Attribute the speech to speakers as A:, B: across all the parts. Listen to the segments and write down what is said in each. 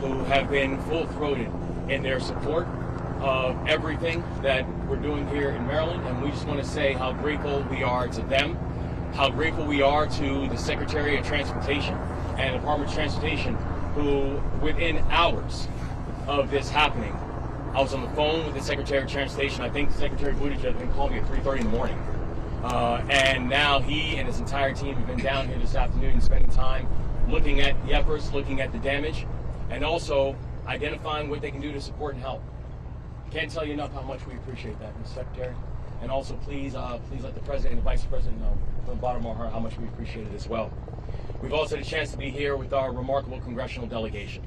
A: who have been full-throated in their support of everything that we're doing here in Maryland, and we just want to say how grateful we are to them, how grateful we are to the Secretary of Transportation and the Department of Transportation, who within hours of this happening, I was on the phone with the Secretary of Transportation. I think Secretary Buttigieg has been calling me at 3:30 in the morning. And now he and his entire team have been down here this afternoon spending time looking at the efforts, looking at the damage, and also identifying what they can do to support and help. Can't tell you enough how much we appreciate that, Mr. Secretary. And also, please let the President and the Vice President know from the bottom of our heart how much we appreciate it as well. We've also had a chance to be here with our remarkable congressional delegation.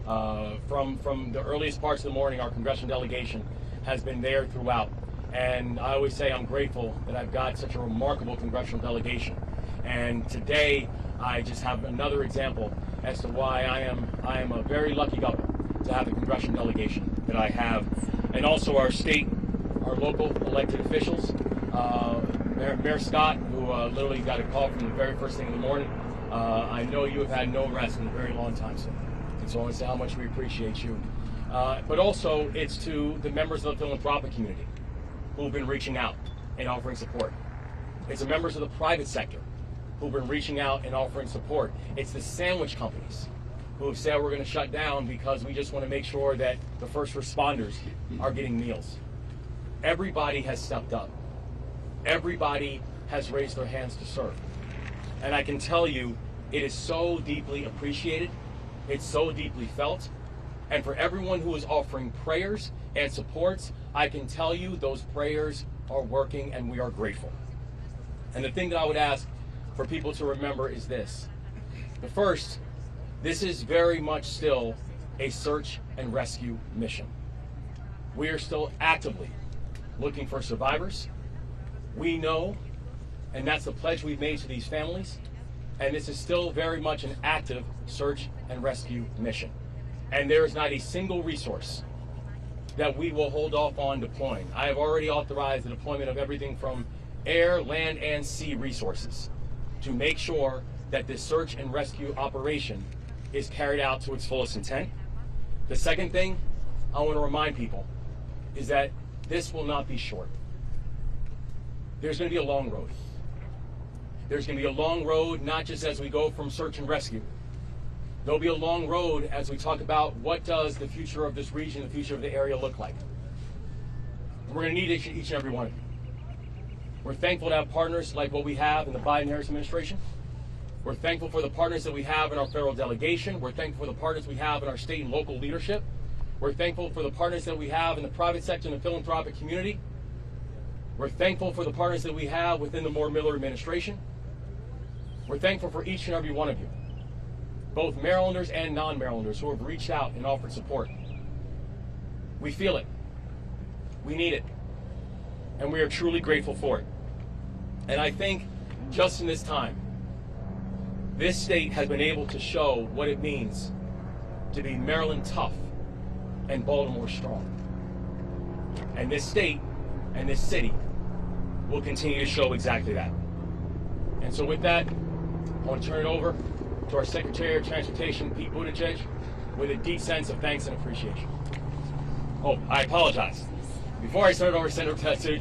A: From the earliest parts of the morning, our congressional delegation has been there throughout. And I always say I'm grateful that I've got such a remarkable congressional delegation. And today, I just have another example as to why I am a very lucky governor to have the congressional delegation that I have. And also our state, our local elected officials, Mayor Scott, who literally got a call from the very first thing in the morning. I know you have had no rest in a very long time, sir. And so I want to say how much we appreciate you. But also, it's to the members of the philanthropic community who have been reaching out and offering support. It's the members of the private sector who've been reaching out and offering support. It's the sandwich companies who have said we're going to shut down because we just want to make sure that the first responders are getting meals. Everybody has stepped up. Everybody has raised their hands to serve. And I can tell you, it is so deeply appreciated. It's so deeply felt. And for everyone who is offering prayers and supports, I can tell you those prayers are working and we are grateful. And the thing that I would ask for people to remember is this. The first, this is very much still a search and rescue mission. We are still actively looking for survivors. We know, and that's the pledge we've made to these families, and this is still very much an active search and rescue mission. And there is not a single resource that we will hold off on deploying. I have already authorized the deployment of everything from air, land, and sea resources to make sure that this search and rescue operation is carried out to its fullest intent. The second thing I want to remind people is that this will not be short. There's going to be a long road. There's going to be a long road, not just as we go from search and rescue. There'll be a long road as we talk about what does the future of this region, the future of the area look like. And we're going to need each and every one of you. We're thankful to have partners like what we have in the Biden-Harris administration. We're thankful for the partners that we have in our federal delegation. We're thankful for the partners we have in our state and local leadership. We're thankful for the partners that we have in the private sector and the philanthropic community. We're thankful for the partners that we have within the Moore-Miller administration. We're thankful for each and every one of you, both Marylanders and non-Marylanders who have reached out and offered support. We feel it. We need it. And we are truly grateful for it. And I think just in this time, this state has been able to show what it means to be Maryland tough and Baltimore strong. And this state and this city will continue to show exactly that. And so with that, I want to turn it over to our Secretary of Transportation, Pete Buttigieg, with a deep sense of thanks and appreciation. Oh, I apologize. Before I turn it over to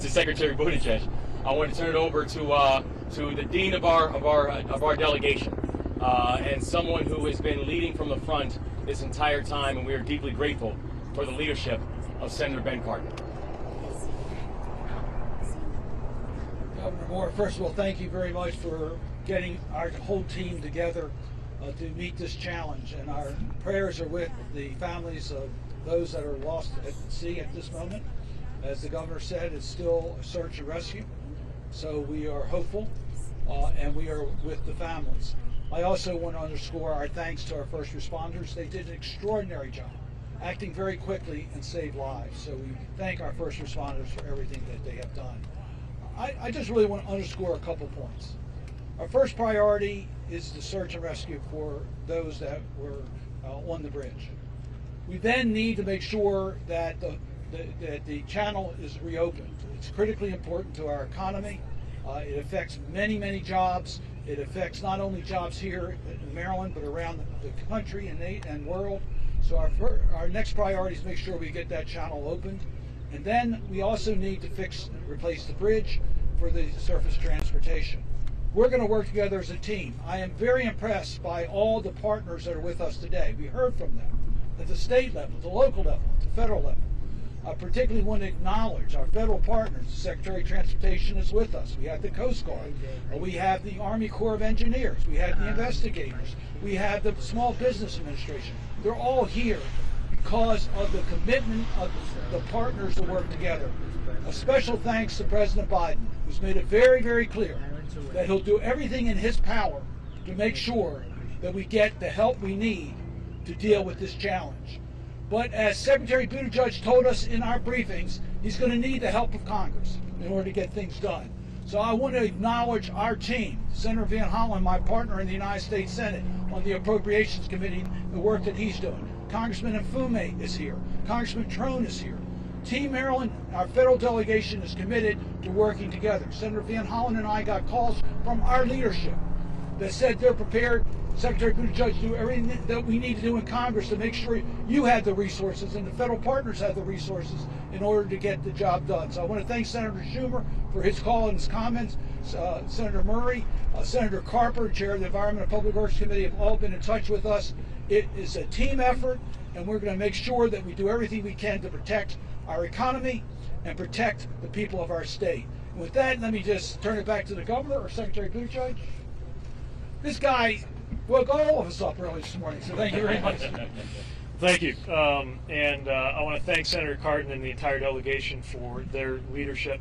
A: Secretary Buttigieg, I want to turn it over to the dean of our delegation, and someone who has been leading from the front this entire time, and we are deeply grateful for the leadership of Senator Ben Cardin.
B: Governor Moore, first of all, thank you very much for getting our whole team together to meet this challenge, and our prayers are with the families of those that are lost at sea at this moment. As the governor said, it's still a search and rescue, so we are hopeful, and we are with the families. I also want to underscore our thanks to our first responders. They did an extraordinary job, acting very quickly and saved lives. So we thank our first responders for everything that they have done. I just really want to underscore a couple points. Our first priority is the search and rescue for those that were on the bridge. We then need to make sure that the channel is reopened. It's critically important to our economy. It affects many, many jobs. It affects not only jobs here in Maryland, but around the country and world. So our next priority is make sure we get that channel opened. And then we also need to fix and replace the bridge for the surface transportation. We're going to work together as a team. I am very impressed by all the partners that are with us today. We heard from them at the state level, the local level, the federal level. I particularly want to acknowledge our federal partners. The Secretary of Transportation is with us. We have the Coast Guard. We have the Army Corps of Engineers. We have the investigators. We have the Small Business Administration. They're all here because of the commitment of the partners to work together. A special thanks to President Biden, who's made it very, very clear that he'll do everything in his power to make sure that we get the help we need to deal with this challenge. But as Secretary Buttigieg told us in our briefings, he's going to need the help of Congress in order to get things done. So I want to acknowledge our team, Senator Van Hollen, my partner in the United States Senate on the Appropriations Committee, the work that he's doing. Congressman Mfume is here. Congressman Trone is here. Team Maryland, our federal delegation, is committed to working together. Senator Van Hollen and I got calls from our leadership that said they're prepared, Secretary Buttigieg, to do everything that we need to do in Congress to make sure you have the resources and the federal partners have the resources in order to get the job done. So I want to thank Senator Schumer for his call and his comments. Senator Murray, Senator Carper, Chair of the Environment and Public Works Committee, have all been in touch with us. It is a team effort, and we're going to make sure that we do everything we can to protect our economy and protect the people of our state. And with that, let me just turn it back to the governor or Secretary Buttigieg. This guy woke all of us up early this morning, so thank you very much.
C: Thank you. I want to thank Senator Cardin and the entire delegation for their leadership.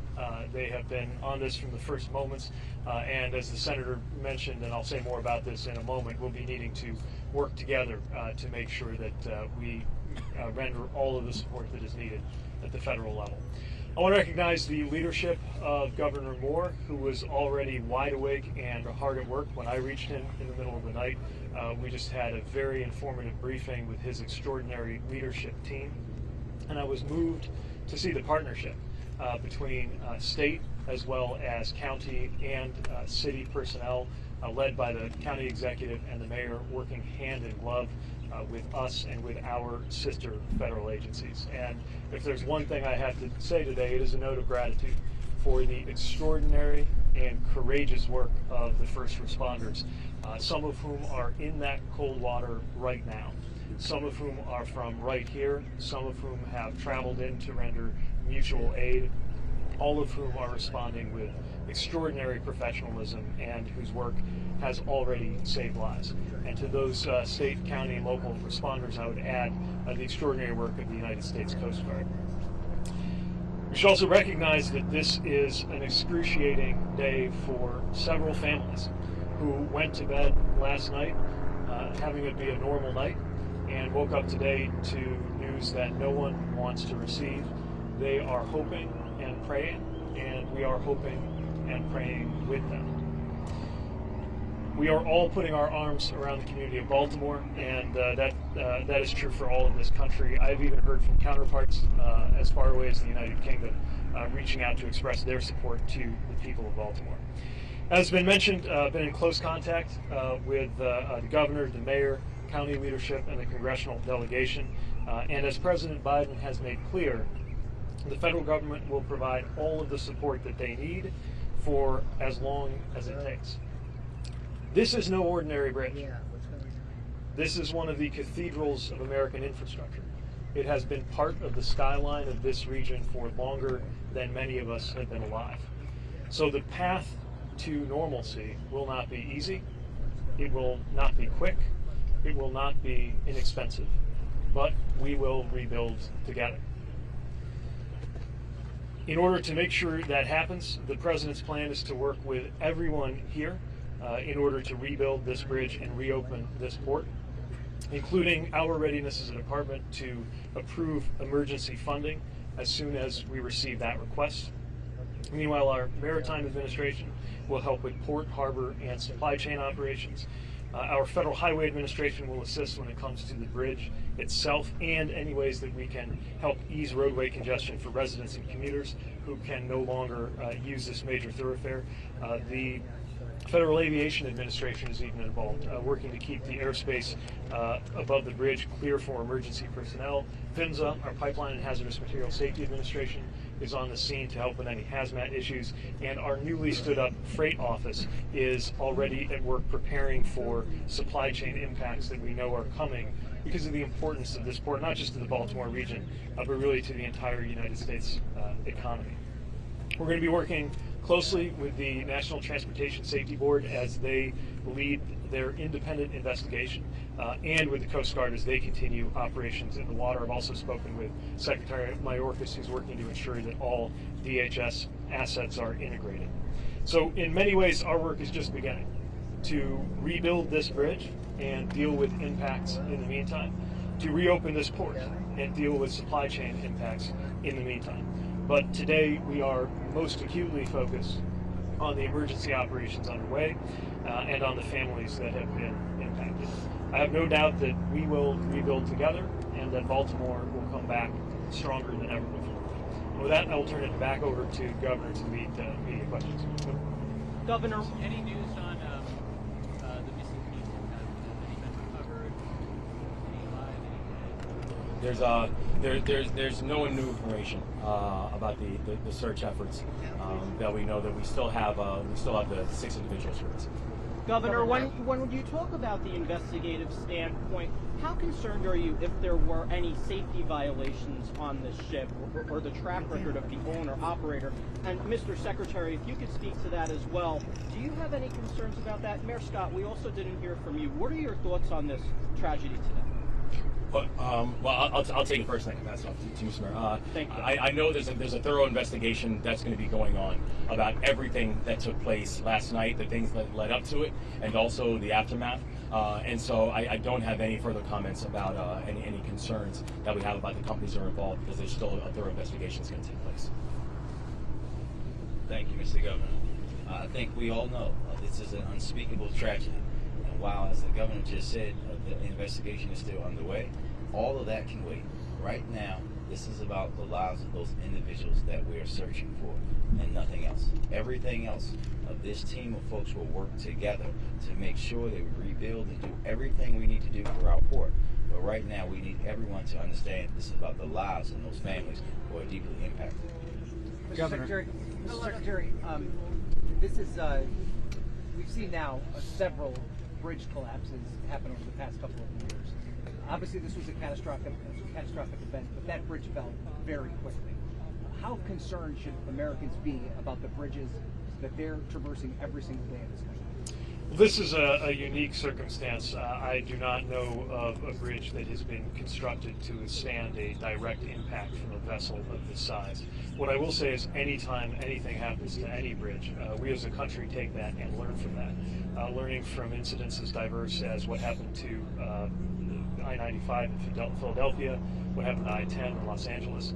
C: They have been on this from the first moments, and as the Senator mentioned, and I'll say more about this in a moment, we'll be needing to work together to make sure that we render all of the support that is needed at the federal level. I want to recognize the leadership of Governor Moore, who was already wide awake and hard at work when I reached him in the middle of the night. We just had a very informative briefing with his extraordinary leadership team, and I was moved to see the partnership between state as well as county and city personnel, led by the county executive and the mayor, working hand in glove with us and with our sister federal agencies. And if there's one thing I have to say today, it is a note of gratitude for the extraordinary and courageous work of the first responders, some of whom are in that cold water right now, some of whom are from right here, some of whom have traveled in to render mutual aid, all of whom are responding with extraordinary professionalism and whose work has already saved lives. And to those state, county, and local responders, I would add the extraordinary work of the United States Coast Guard. We should also recognize that this is an excruciating day for several families who went to bed last night having it be a normal night and woke up today to news that no one wants to receive. They are hoping and praying, and we are hoping and praying with them. We are all putting our arms around the community of Baltimore, and that is true for all of this country. I've even heard from counterparts as far away as the United Kingdom reaching out to express their support to the people of Baltimore. As has been mentioned, been in close contact with the governor, the mayor, county leadership, and the congressional delegation. And as President Biden has made clear, the federal government will provide all of the support that they need for as long as it takes. This is no ordinary bridge. This is one of the cathedrals of American infrastructure. It has been part of the skyline of this region for longer than many of us have been alive. So the path to normalcy will not be easy. It will not be quick. It will not be inexpensive. But we will rebuild together. In order to make sure that happens, the President's plan is to work with everyone here in order to rebuild this bridge and reopen this port, including our readiness as a department to approve emergency funding as soon as we receive that request. Meanwhile, our Maritime Administration will help with port, harbor, and supply chain operations. Our Federal Highway Administration will assist when it comes to the bridge itself and any ways that we can help ease roadway congestion for residents and commuters who can no longer use this major thoroughfare. The Federal Aviation Administration is even involved, working to keep the airspace above the bridge clear for emergency personnel. PHMSA, our Pipeline and Hazardous Material Safety Administration, is on the scene to help with any hazmat issues, and our newly stood up freight office is already at work preparing for supply chain impacts that we know are coming because of the importance of this port, not just to the Baltimore region, but really to the entire United States economy. We're going to be working closely with the National Transportation Safety Board as they lead their independent investigation, and with the Coast Guard as they continue operations in the water. I've also spoken with Secretary Mayorkas, who's working to ensure that all DHS assets are integrated. So in many ways, our work is just beginning to rebuild this bridge and deal with impacts in the meantime, to reopen this port and deal with supply chain impacts in the meantime. But today we are most acutely focused on the emergency operations underway and on the families that have been impacted. I have no doubt that we will rebuild together and that Baltimore will come back stronger than ever before. And with that, I will turn it back over to Governor to lead media questions.
D: Governor, any news on the missing people? Has any been recovered? Any alive? Any dead?
A: There's no new information about the search efforts that we know that we still have the 6 individuals for this.
D: Governor, when you talk about the investigative standpoint, how concerned are you if there were any safety violations on this ship or the track record of the owner operator? And Mr. Secretary, if you could speak to that as well, do you have any concerns about that? Mayor Scott, we also didn't hear from you. What are your thoughts on this tragedy today?
A: Well, I'll take it first. I can pass it off to you, sir.
D: Thank you.
A: I know there's a thorough investigation that's going to be going on about everything that took place last night, the things that led up to it, and also the aftermath. And so I don't have any further comments about any concerns that we have about the companies that are involved, because there's still a thorough investigation that's going to take place.
E: Thank you, Mr. Governor. I think we all know this is an unspeakable tragedy. And while, as the governor just said, the investigation is still underway, all of that can wait. Right now, this is about the lives of those individuals that we are searching for, and nothing else. Everything else, this team of folks will work together to make sure that we rebuild and do everything we need to do for our port. But right now, we need everyone to understand this is about the lives of those families who are deeply impacted.
F: Mr. Secretary, this is, we've seen now several bridge collapses happen over the past couple of years. Obviously, this was a catastrophic event, but that bridge fell very quickly. How concerned should Americans be about the bridges that they're traversing every single day in this country?
C: This is a unique circumstance. I do not know of a bridge that has been constructed to withstand a direct impact from a vessel of this size. What I will say is anytime anything happens to any bridge, we as a country take that and learn from that. Learning from incidents as diverse as what happened to I-95 in Philadelphia, what happened to I-10 in Los Angeles,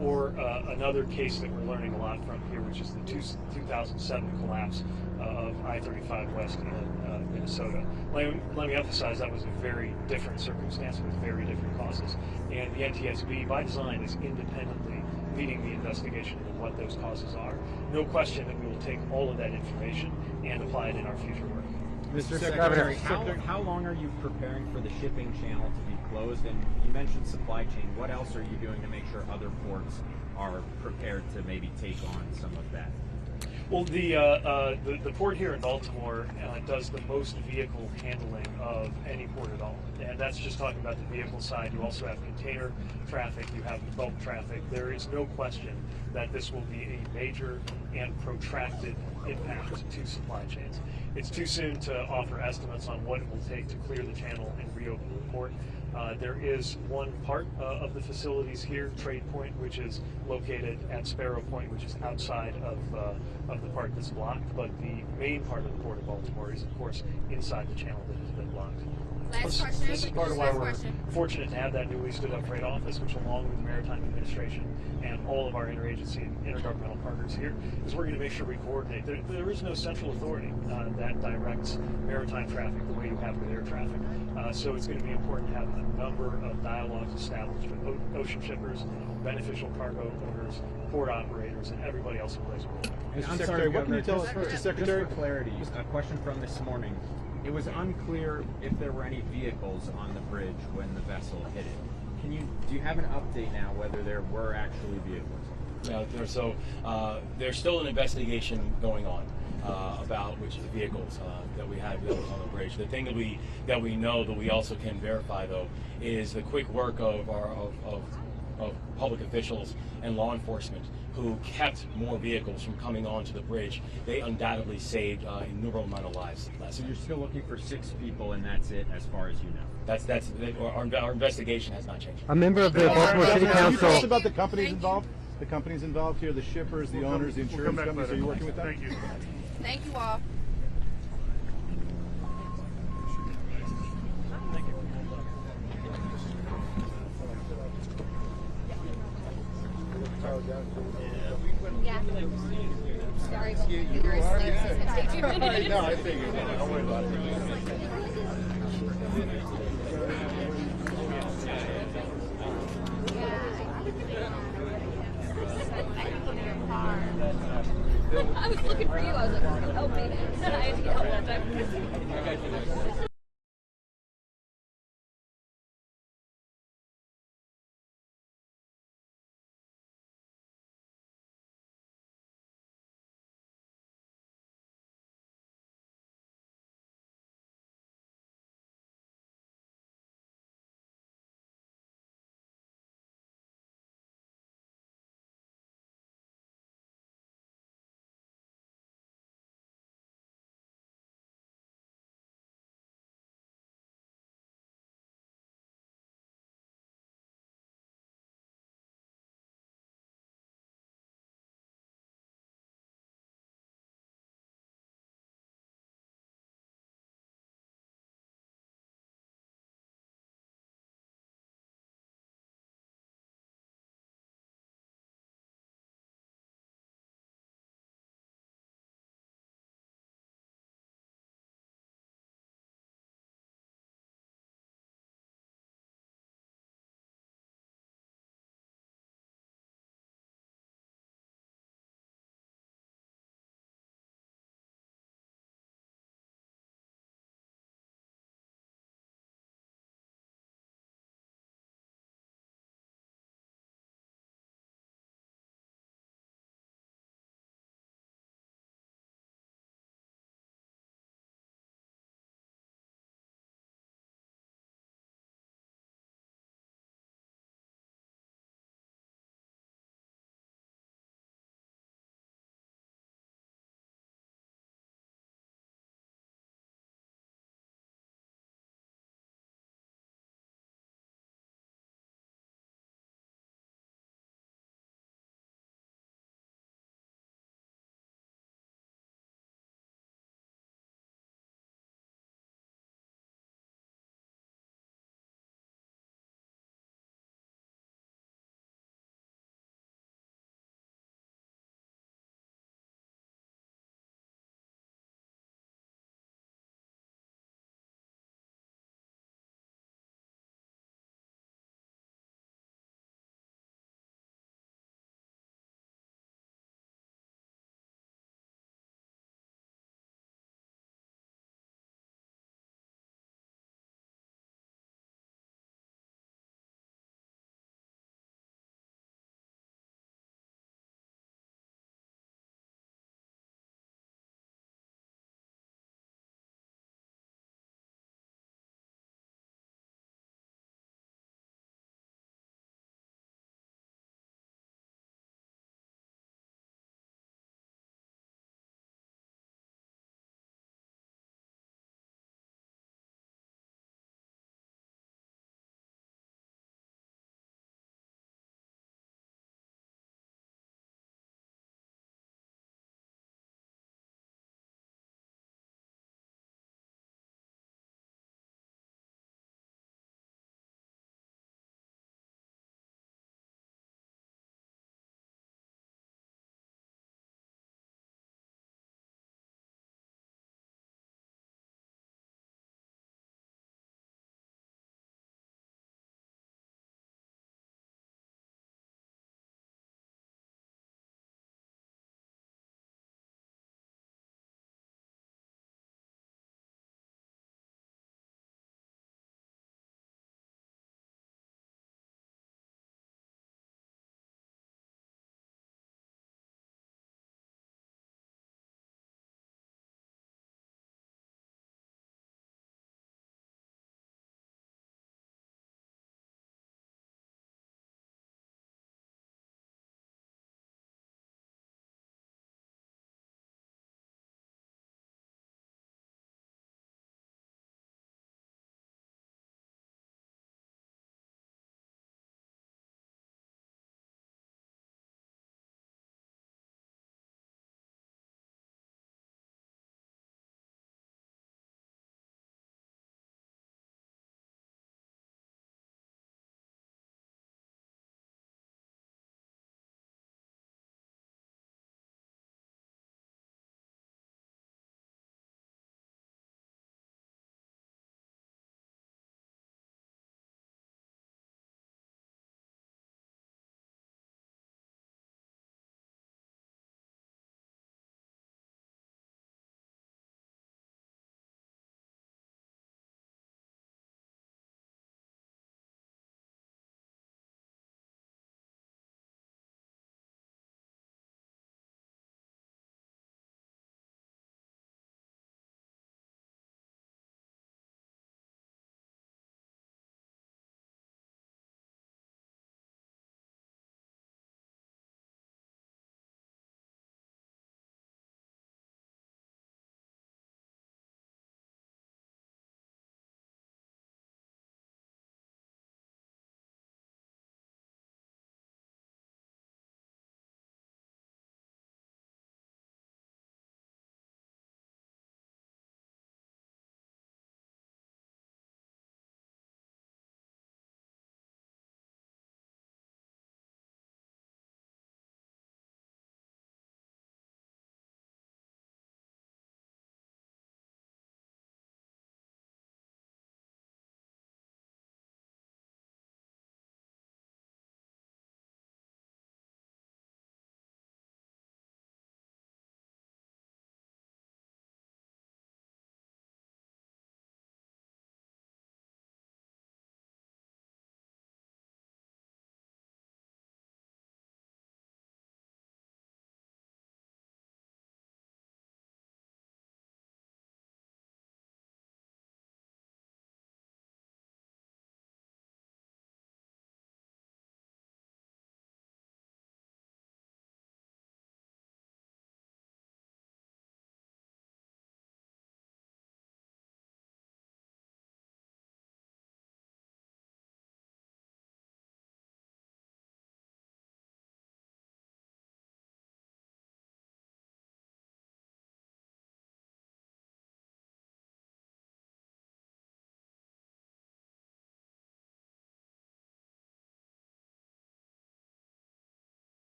C: or another case that we're learning a lot from here, which is the 2007 collapse of I-35 West in Minnesota. Let me emphasize that was a very different circumstance with very different causes, and the NTSB by design is independently leading the investigation into what those causes are. No question that we will take all of that information and apply it in our future work.
G: Mr. Secretary, how long are you preparing for the shipping channel to be closed? And you mentioned supply chain. What else are you doing to make sure other ports are prepared to maybe take on some of that?
C: Well, the port here in Baltimore does the most vehicle handling of any port at all. And that's just talking about the vehicle side. You also have container traffic, you have bulk traffic. There is no question that this will be a major and protracted impact to supply chains. It's too soon to offer estimates on what it will take to clear the channel and reopen the port. There is one part of the facilities here, Trade Point, which is located at Sparrow Point, which is outside of the part that's blocked. But the main part of the Port of Baltimore is, of course, inside the channel that has been blocked.
H: Last question.
C: This is part of why
H: Last
C: we're
H: question.
C: fortunate to have that newly stood up freight office, which along with the Maritime Administration and all of our interagency and intergovernmental partners here, is we're going to make sure we coordinate. There is no central authority that directs maritime traffic the way you have with air traffic. So it's going to be important to have a number of dialogues established with ocean shippers, beneficial cargo owners, port operators, and everybody else who plays a role.
G: I'm
I: Secretary,
G: sorry,
I: what can you
G: Governor,
I: tell us, Mr.
G: just
I: Secretary?
G: for clarity, a question from this morning. It was unclear if there were any vehicles on the bridge when the vessel hit it. Do you have an update now whether there were actually vehicles?
A: There's still an investigation going on about which of the vehicles that we had on the bridge. The thing that we know that we also can verify though is the quick work of public officials and law enforcement who kept more vehicles from coming onto the bridge. They undoubtedly saved an innumerable amount of lives last
G: So
A: night.
G: you're still looking for 6 people, and that's it, as far as you know.
A: Our investigation has not changed.
I: A member of the Baltimore City
J: Can you tell us
I: Council.
J: about the companies involved? The companies involved here, the shippers, the owners, the insurance companies. Are you working with them?
K: Thank you.
H: Thank you all. Yeah. Sorry, you're asleep, so it's gonna take 2 minutes.
J: No, I figured. Don't worry about it.
H: I was looking for you. I was like, help me. I had to get help that time.